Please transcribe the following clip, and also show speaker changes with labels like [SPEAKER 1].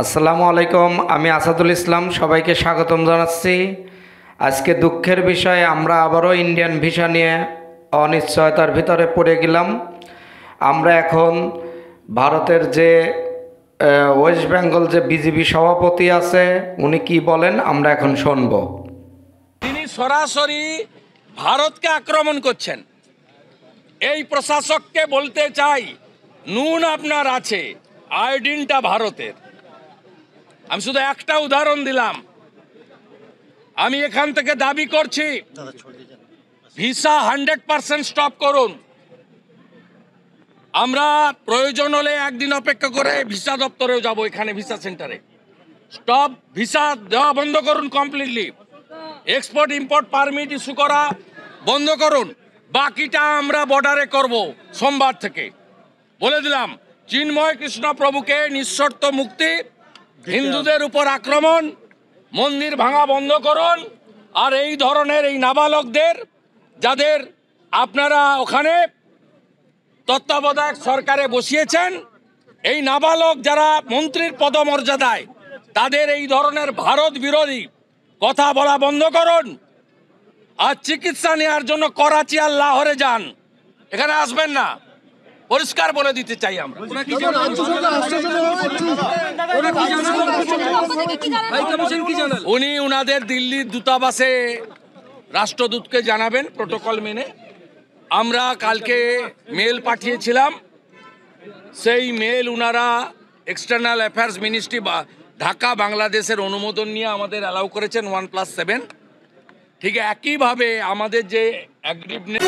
[SPEAKER 1] আসসালামু আলাইকুম, আমি আসাদুল ইসলাম, সবাইকে স্বাগতম জানাচ্ছি। আজকে দুঃখের বিষয়, আমরা আবারও ইন্ডিয়ান ভিসা নিয়ে অনিশ্চয়তার ভিতরে পড়ে গেলাম। আমরা এখন ভারতের যে ওয়েস্ট বেঙ্গল যে বিজেপি সভাপতি আছে, উনি কি বলেন আমরা এখন শুনব।
[SPEAKER 2] তিনি সরাসরি ভারতকে আক্রমণ করছেন। এই প্রশাসককে বলতে চাই, নুন আপনার আছে, আয়োডিনটা ভারতের। আমি শুধু একটা উদাহরণ দিলাম। আমি এখান থেকে দাবি করছি, ভিসা 100% স্টপ করুন। আমরা প্রয়োজন হলে একদিন অপেক্ষা করে ভিসা দপ্তরেও যাব, এখানে ভিসা সেন্টারে। স্টপ, ভিসা দেওয়া বন্ধ করুন completely. Export import permit issue করা বন্ধ করুন। বাকিটা আমরা বর্ডারে করব সোমবার থেকে। বলে দিলাম, চিন্ময় কৃষ্ণ প্রভুকে নিঃশর্ত মুক্তি, হিন্দুদের উপর আক্রমণ, মন্দির ভাঙা বন্ধ করুন। আর এই ধরনের এই নাবালকদের, যাদের আপনারা ওখানে তত্ত্বাবধায়ক সরকারে বসিয়েছেন, এই নাবালক যারা মন্ত্রীর পদমর্যাদায়, তাদের এই ধরনের ভারত বিরোধী কথা বলা বন্ধ করুন। আর চিকিৎসা নেওয়ার জন্য করাচি আর লাহোরে যান, এখানে আসবেন না, পরিষ্কার বলে দিতে চাই আমরা। উনি উনাদের দিল্লির দূতাবাসে রাষ্ট্রদূতকে জানাবেন প্রোটোকল মেনে। আমরা কালকে মেল পাঠিয়েছিলাম, সেই মেল উনারা এক্সটার্নাল অ্যাফেয়ার্স মিনিস্ট্রি বা ঢাকা বাংলাদেশের অনুমোদন নিয়ে আমাদের অ্যালাউ করেছেন 1+7। ঠিক একইভাবে আমাদের যে অ্যাগ্রিভনেস